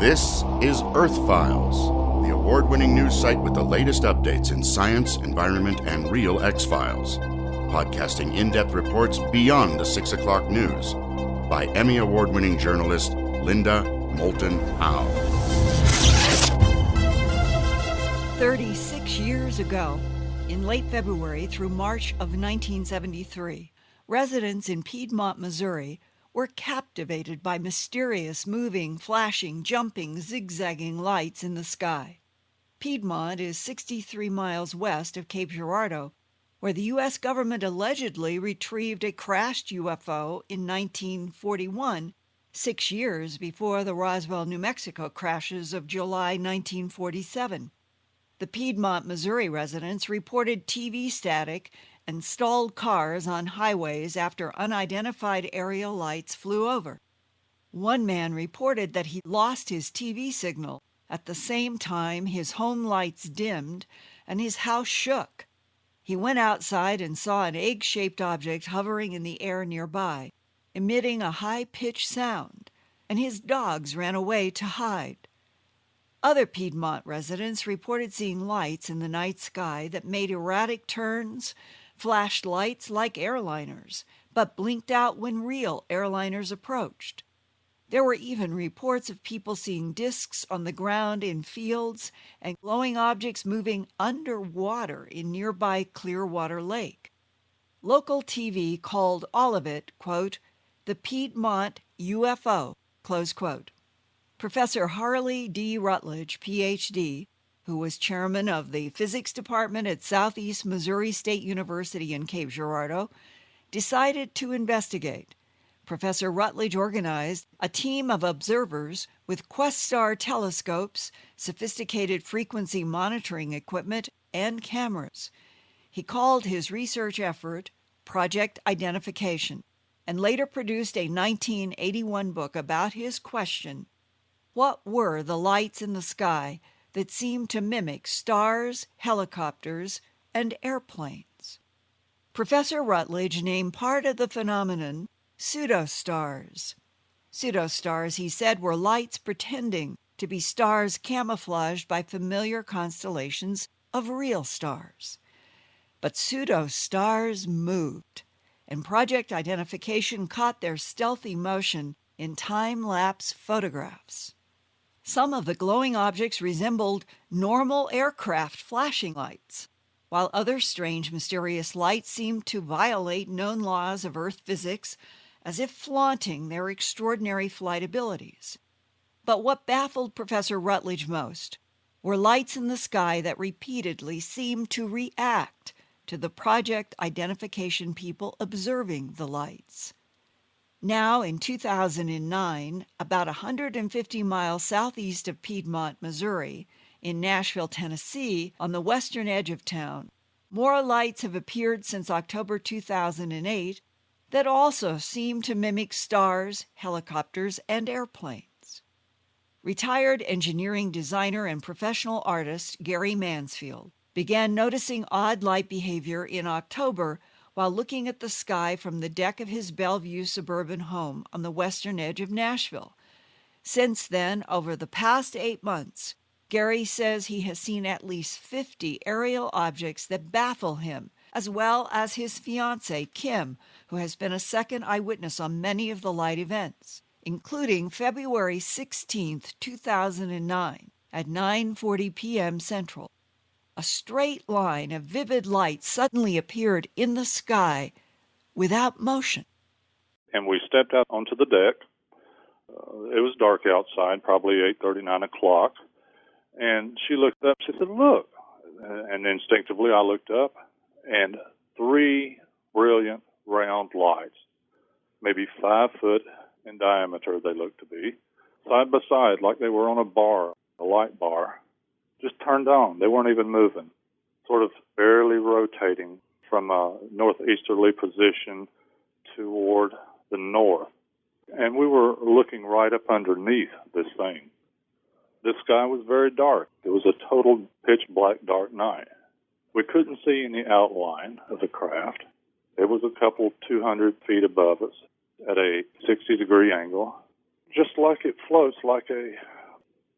This is Earthfiles, the award-winning news site with the latest updates in science, environment, and real X-Files. Podcasting in-depth reports beyond the 6 o'clock news by Emmy Award-winning journalist Linda Moulton Howe. 36 years ago, in late February through March of 1973, residents in Piedmont, Missouri, were captivated by mysterious, moving, flashing, jumping, zigzagging lights in the sky. Piedmont is 63 miles west of Cape Girardeau, where the U.S. government allegedly retrieved a crashed UFO in 1941, 6 years before the Roswell, New Mexico crashes of July 1947. The Piedmont, Missouri residents reported TV static and stalled cars on highways after unidentified aerial lights flew over. One man reported that he lost his TV signal at the same time his home lights dimmed and his house shook. He went outside and saw an egg-shaped object hovering in the air nearby, emitting a high-pitched sound, and his dogs ran away to hide. Other Piedmont residents reported seeing lights in the night sky that made erratic turns, flashed lights like airliners, but blinked out when real airliners approached. There were even reports of people seeing discs on the ground in fields and glowing objects moving underwater in nearby Clearwater Lake. Local TV called all of it, quote, the Piedmont UFO, close quote. Professor Harley D. Rutledge, Ph.D., who was chairman of the physics department at Southeast Missouri State University in Cape Girardeau, decided to investigate. Professor Rutledge organized a team of observers with Questar telescopes, sophisticated frequency monitoring equipment, and cameras. He called his research effort Project Identification, and later produced a 1981 book about his question, what were the lights in the sky that seemed to mimic stars, helicopters, and airplanes? Professor Rutledge named part of the phenomenon pseudostars. Pseudostars, he said, were lights pretending to be stars camouflaged by familiar constellations of real stars. But pseudostars moved, and Project Identification caught their stealthy motion in time-lapse photographs. Some of the glowing objects resembled normal aircraft flashing lights, while other strange, mysterious lights seemed to violate known laws of Earth physics, as if flaunting their extraordinary flight abilities. But what baffled Professor Rutledge most were lights in the sky that repeatedly seemed to react to the Project Identification people observing the lights. Now, in 2009, about 150 miles southeast of Piedmont, Missouri, in Nashville, Tennessee, on the western edge of town, more lights have appeared since October 2008 that also seem to mimic stars, helicopters, and airplanes. Retired engineering designer and professional artist Gary Mansfield began noticing odd light behavior in October while looking at the sky from the deck of his Bellevue suburban home on the western edge of Nashville. Since then, over the past 8 months, Gary says he has seen at least 50 aerial objects that baffle him, as well as his fiancée, Kim, who has been a second eyewitness on many of the light events, including February 16, 2009, at 9:40 p.m. Central. A straight line of vivid light suddenly appeared in the sky without motion. And we stepped out onto the deck. It was dark outside, probably 8:30, 9 o'clock. And she looked up. She said, look. And instinctively I looked up, and 3 brilliant round lights, maybe 5 foot in diameter they looked to be, side by side like they were on a light bar, just turned on. They weren't even moving, sort of barely rotating from a northeasterly position toward the north. And we were looking right up underneath this thing. The sky was very dark. It was a total pitch black dark night. We couldn't see any outline of the craft. It was a couple 200 feet above us at a 60-degree angle, just like it floats like a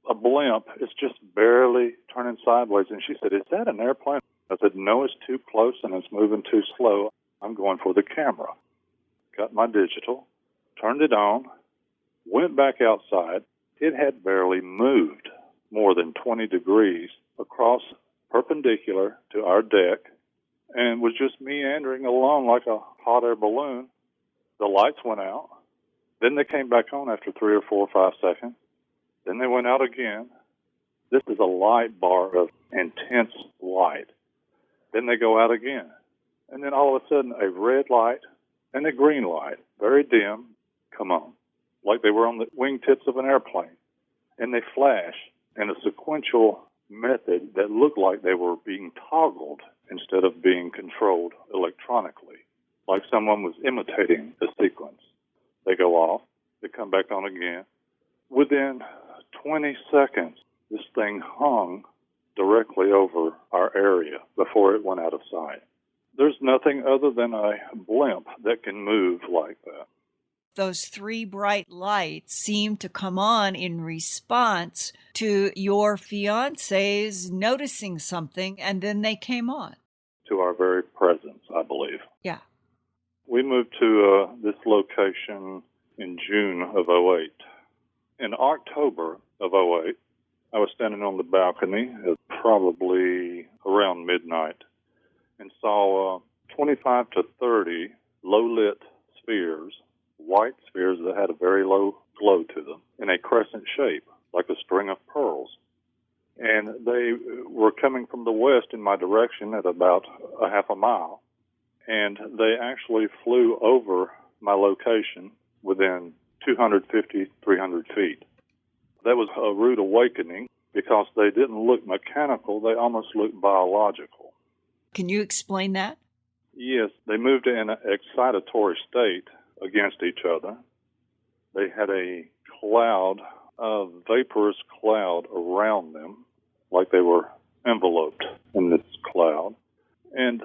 a blimp. It's just barely turning sideways. And she said, is that an airplane? I said, no, it's too close and it's moving too slow. I'm going for the camera. Got my digital, turned it on, went back outside. It had barely moved more than 20 degrees across perpendicular to our deck and was just meandering along like a hot air balloon. The lights went out. Then they came back on after 3 or 4 or 5 seconds. Then they went out again. This is a light bar of intense light. Then they go out again. And then all of a sudden, a red light and a green light, very dim, come on, like they were on the wingtips of an airplane. And they flash in a sequential method that looked like they were being toggled instead of being controlled electronically, like someone was imitating the sequence. They go off, they come back on again. Within 20 seconds, this thing hung directly over our area before it went out of sight. There's nothing other than a blimp that can move like that. Those 3 bright lights seem to come on in response to your fiance's noticing something, and then they came on. To our very presence, I believe. Yeah. We moved to this location in June of '08. In October of '08, I was standing on the balcony at probably around midnight and saw 25 to 30 low-lit spheres, white spheres that had a very low glow to them, in a crescent shape, like a string of pearls. And they were coming from the west in my direction at about a half a mile. And they actually flew over my location within 250, 300 feet. That was a rude awakening because they didn't look mechanical. They almost looked biological. Can you explain that? Yes, they moved in an excitatory state against each other. They had a cloud, a vaporous cloud around them, like they were enveloped in this cloud. And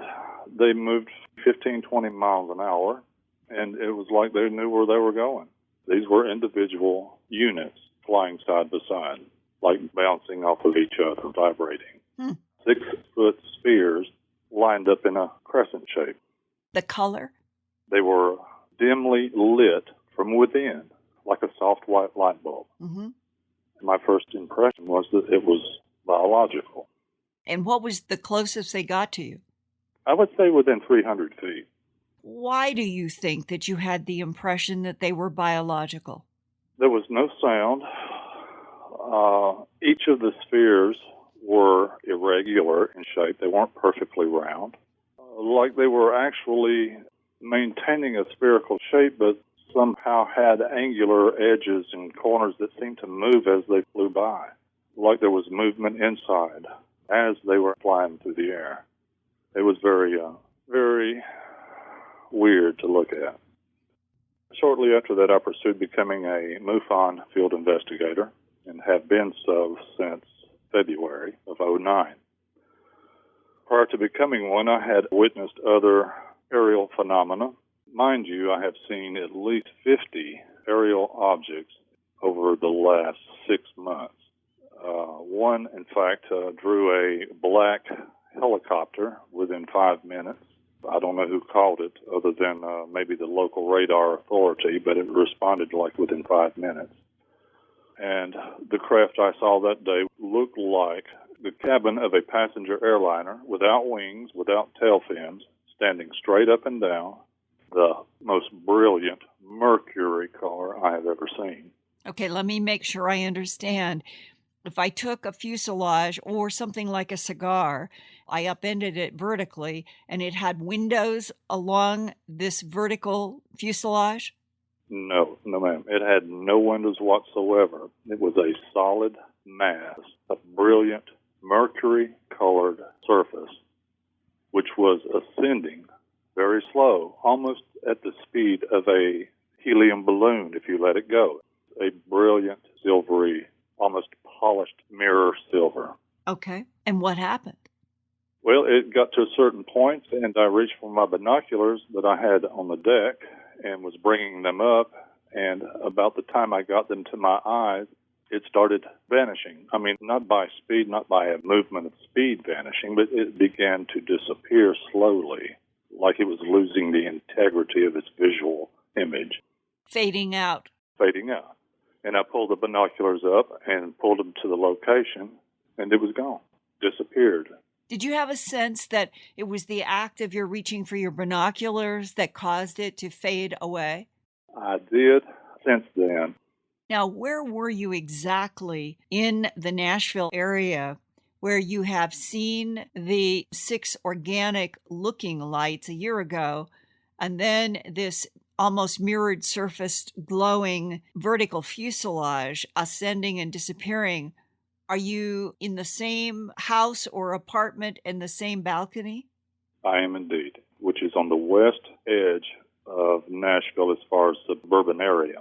they moved 15, 20 miles an hour, and it was like they knew where they were going. These were individual units flying side by side, like bouncing off of each other, vibrating. 6-foot spheres lined up in a crescent shape. The color? They were dimly lit from within, like a soft white light bulb. Mm-hmm. My first impression was that it was biological. And what was the closest they got to you? I would say within 300 feet. Why do you think that you had the impression that they were biological? There was no sound. Each of the spheres were irregular in shape. They weren't perfectly round. Like they were actually maintaining a spherical shape, but somehow had angular edges and corners that seemed to move as they flew by. Like there was movement inside as they were flying through the air. It was very, very weird to look at. Shortly after that, I pursued becoming a MUFON field investigator and have been so since February of '09. Prior to becoming one, I had witnessed other aerial phenomena. Mind you, I have seen at least 50 aerial objects over the last 6 months. One, in fact, drew a black helicopter within 5 minutes. I don't know who called it other than maybe the local radar authority, but it responded like within 5 minutes. And the craft I saw that day looked like the cabin of a passenger airliner without wings, without tail fins, standing straight up and down, the most brilliant mercury color I have ever seen. Okay, let me make sure I understand. If I took a fuselage or something like a cigar, I upended it vertically, and it had windows along this vertical fuselage? No, ma'am. It had no windows whatsoever. It was a solid mass of brilliant mercury-colored surface, which was ascending very slow, almost at the speed of a helium balloon if you let it go. A brilliant, silvery, almost polished mirror silver. Okay. And what happened? Well, it got to a certain point, and I reached for my binoculars that I had on the deck and was bringing them up, and about the time I got them to my eyes, it started vanishing. I mean, not by speed, not by a movement of speed vanishing, but it began to disappear slowly, like it was losing the integrity of its visual image. Fading out. Fading out. And I pulled the binoculars up and pulled them to the location, and it was gone. Disappeared. Did you have a sense that it was the act of your reaching for your binoculars that caused it to fade away? I did since then. Now, where were you exactly in the Nashville area where you have seen the 6 organic-looking lights a year ago, and then this almost mirrored surfaced glowing vertical fuselage ascending and disappearing? Are you in the same house or apartment in the same balcony? I am indeed, which is on the west edge of Nashville as far as the suburban area.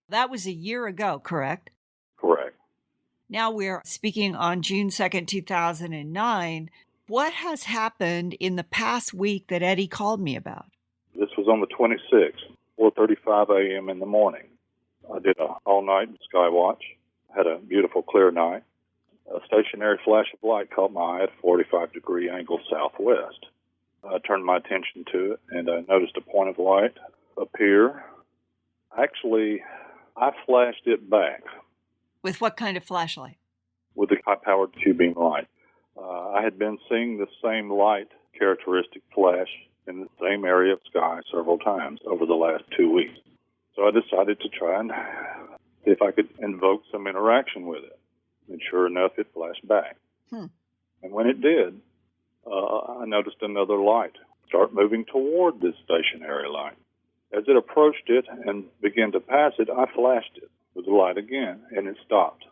That was a year ago, correct? Correct. Now we're speaking on June 2nd, 2009. What has happened in the past week that Eddie called me about? This was on the 26th, 4:35 a.m. in the morning. I did an all-night sky watch, had a beautiful clear night. A stationary flash of light caught my eye at a 45-degree angle southwest. I turned my attention to it, and I noticed a point of light appear. Actually, I flashed it back. With what kind of flashlight? With a high-powered Q-beam light. I had been seeing the same light characteristic flash in the same area of sky several times over the last 2 weeks. So I decided to try and see if I could invoke some interaction with it. And sure enough, it flashed back. And when it did, I noticed another light start moving toward this stationary light. As it approached it and began to pass it, I flashed it with the light again, and it stopped,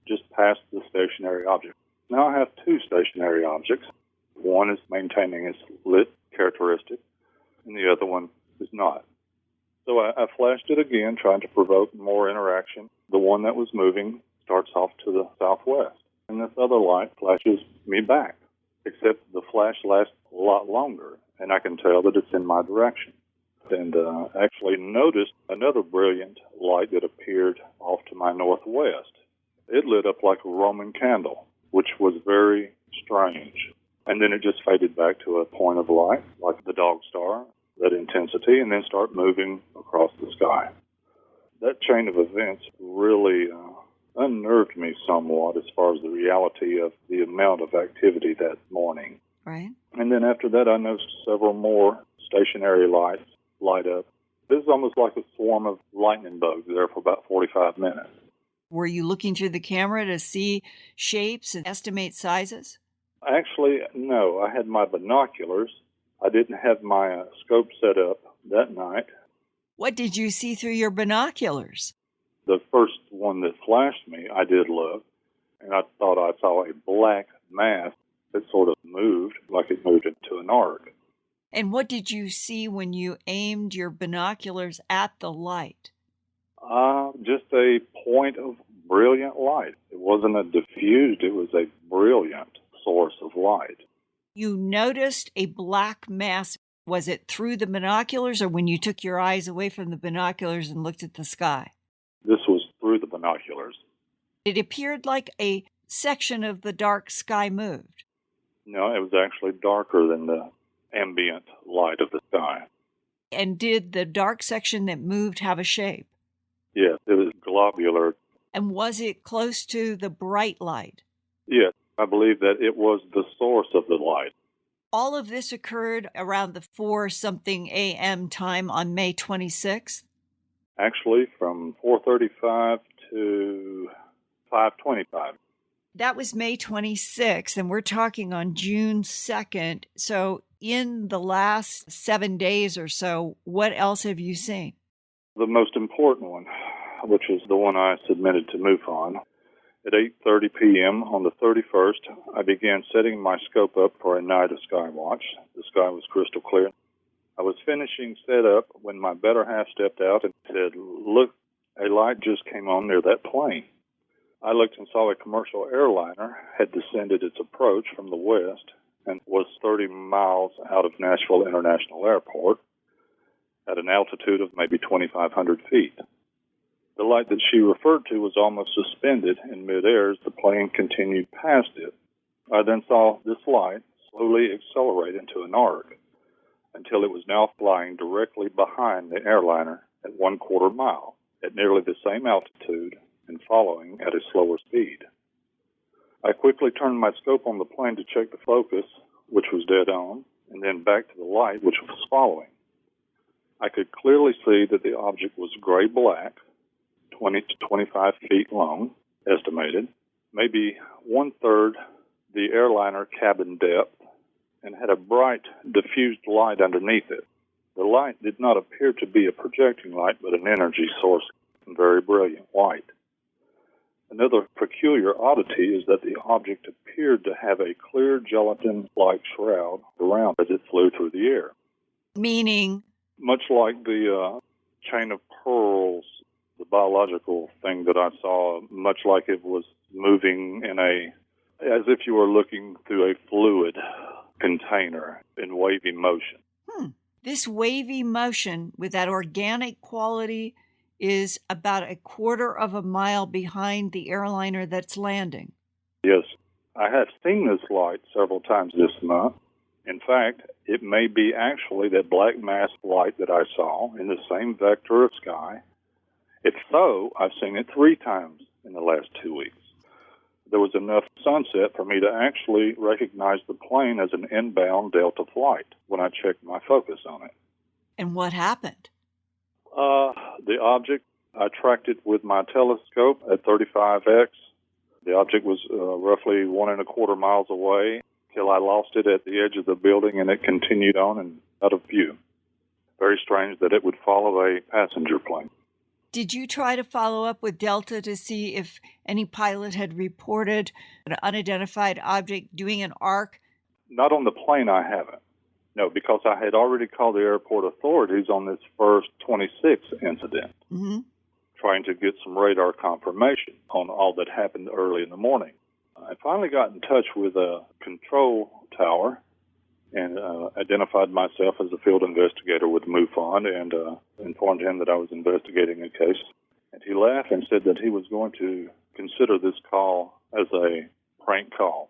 just past the stationary object. Now I have 2 stationary objects. One is maintaining its lit characteristic, and the other one is not. So I flashed it again, trying to provoke more interaction. The one that was moving starts off to the southwest, and this other light flashes me back, except the flash lasts a lot longer, and I can tell that it's in my direction. And actually noticed another brilliant light that appeared off to my northwest. It lit up like a Roman candle, which was very strange. And then it just faded back to a point of light, like the dog star, that intensity, and then start moving across the sky. That chain of events really unnerved me somewhat as far as the reality of the amount of activity that morning. Right. And then after that, I noticed several more stationary lights light up. This is almost like a swarm of lightning bugs there for about 45 minutes. Were you looking through the camera to see shapes and estimate sizes? Actually, no. I had my binoculars. I didn't have my scope set up that night. What did you see through your binoculars? The first one that flashed me, I did look, and I thought I saw a black mass that sort of moved, like it moved into an arc. And what did you see when you aimed your binoculars at the light? Just a point of brilliant light. It wasn't a diffused, it was a brilliant source of light. You noticed a black mass. Was it through the binoculars or when you took your eyes away from the binoculars and looked at the sky? This was through the binoculars. It appeared like a section of the dark sky moved. No, it was actually darker than the ambient light of the sky. And did the dark section that moved have a shape? Yes, it was globular. And was it close to the bright light? Yes, I believe that it was the source of the light. All of this occurred around the 4-something a.m. time on May 26th? Actually, from 4:35 to 5:25. That was May 26th, and we're talking on June 2nd. So in the last 7 days or so, what else have you seen? The most important one, which is the one I submitted to MUFON. At 8:30 p.m. on the 31st, I began setting my scope up for a night of sky watch. The sky was crystal clear. I was finishing setup when my better half stepped out and said, "Look, a light just came on near that plane." I looked and saw a commercial airliner had descended its approach from the west and was 30 miles out of Nashville International Airport at an altitude of maybe 2,500 feet. The light that she referred to was almost suspended in midair as the plane continued past it. I then saw this light slowly accelerate into an arc until it was now flying directly behind the airliner at 1/4 mile, at nearly the same altitude and following at a slower speed. I quickly turned my scope on the plane to check the focus, which was dead on, and then back to the light, which was following. I could clearly see that the object was gray-black, 20 to 25 feet long, estimated, maybe 1/3 the airliner cabin depth, and had a bright, diffused light underneath it. The light did not appear to be a projecting light, but an energy source, very brilliant white. Another peculiar oddity is that the object appeared to have a clear gelatin-like shroud around as it flew through the air. Meaning? Much like the chain of pearls, the biological thing that I saw, much like it was moving as if you were looking through a fluid container in wavy motion. This wavy motion with that organic quality is about 1/4 mile behind the airliner that's landing. Yes, I have seen this light several times this month. In fact, it may be actually that black mass light that I saw in the same vector of sky. If so, I've seen it 3 times in the last 2 weeks. There was enough sunset for me to actually recognize the plane as an inbound Delta flight when I checked my focus on it. And what happened? The object, I tracked it with my telescope at 35x. The object was roughly 1 1/4 miles away till I lost it at the edge of the building, and it continued on and out of view. Very strange that it would follow a passenger plane. Did you try to follow up with Delta to see if any pilot had reported an unidentified object doing an arc? Not on the plane, I haven't. No, because I had already called the airport authorities on this first 26 incident, trying to get some radar confirmation on all that happened early in the morning. I finally got in touch with a control tower and identified myself as a field investigator with MUFON and informed him that I was investigating a case. And he laughed and said that he was going to consider this call as a prank call.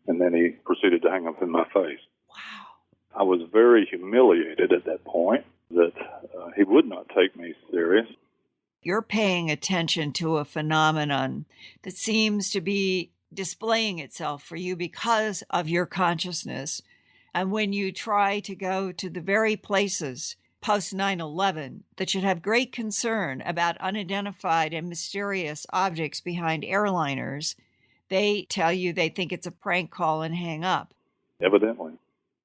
And then he proceeded to hang up in my face. Wow. I was very humiliated at that point that he would not take me serious. You're paying attention to a phenomenon that seems to be displaying itself for you because of your consciousness. And when you try to go to the very places post 9/11 that should have great concern about unidentified and mysterious objects behind airliners, they tell you they think it's a prank call and hang up. Evidently.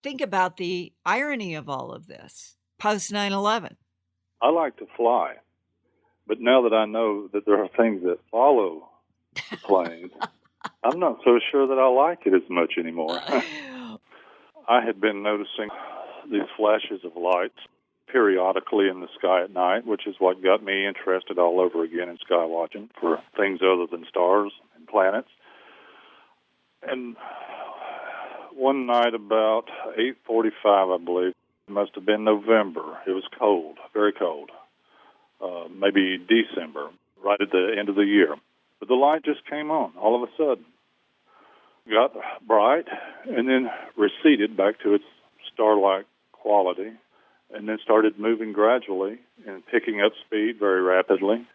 Think about the irony of all of this post 9/11. I like to fly, but now that I know that there are things that follow the plane, I'm not so sure that I like it as much anymore. I had been noticing these flashes of lights periodically in the sky at night, which is what got me interested all over again in sky watching for things other than stars and planets. And one night about 8:45, I believe, it must have been November. It was cold, very cold, maybe December, right at the end of the year. But the light just came on all of a sudden. Got bright and then receded back to its star-like quality and then started moving gradually and picking up speed very rapidly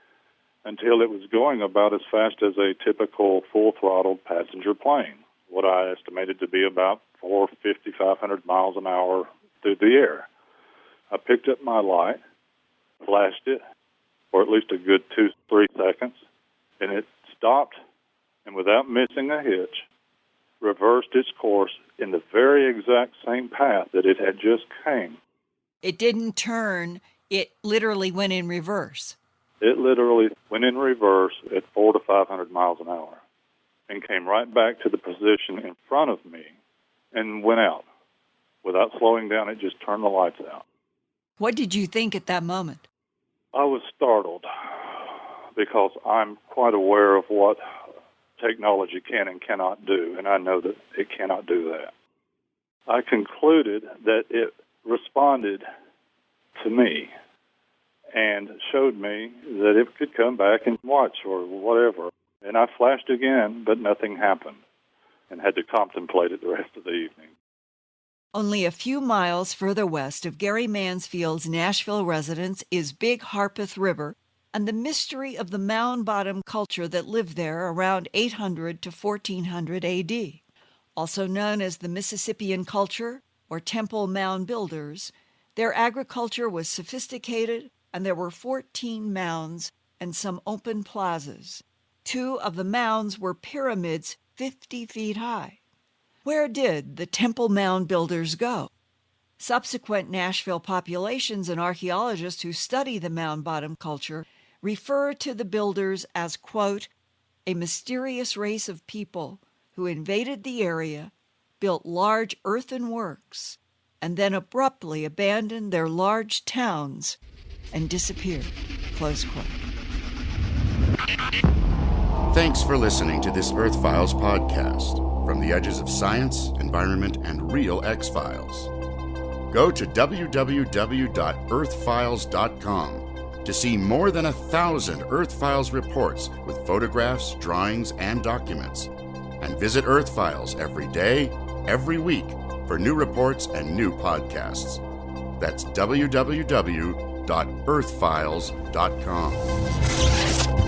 until it was going about as fast as a typical full-throttled passenger plane, what I estimated to be about 450, 500 miles an hour through the air. I picked up my light, flashed it for at least a good 2-3 seconds, and it stopped and without missing a hitch, reversed its course in the very exact same path that it had just came. It didn't turn, it literally went in reverse. It literally went in reverse at 400 to 500 miles an hour and came right back to the position in front of me and went out. Without slowing down, it just turned the lights out. What did you think at that moment? I was startled because I'm quite aware of what technology can and cannot do, and I know that it cannot do that. I concluded that it responded to me and showed me that it could come back and watch or whatever. And I flashed again, but nothing happened, and had to contemplate it the rest of the evening. Only a few miles further west of Gary Mansfield's Nashville residence is Big Harpeth River and the mystery of the mound bottom culture that lived there around 800 to 1400 A.D. Also known as the Mississippian culture or Temple Mound Builders, their agriculture was sophisticated and there were 14 mounds and some open plazas. 2 of the mounds were pyramids 50 feet high. Where did the Temple Mound Builders go? Subsequent Nashville populations and archaeologists who study the mound bottom culture refer to the builders as, quote, a mysterious race of people who invaded the area, built large earthen works, and then abruptly abandoned their large towns and disappeared, close quote. Thanks for listening to this Earthfiles podcast from the edges of science, environment, and real X-Files. Go to www.earthfiles.com to see more than 1,000 Earthfiles reports with photographs, drawings, and documents. And visit Earthfiles every day, every week for new reports and new podcasts. That's www.earthfiles.com.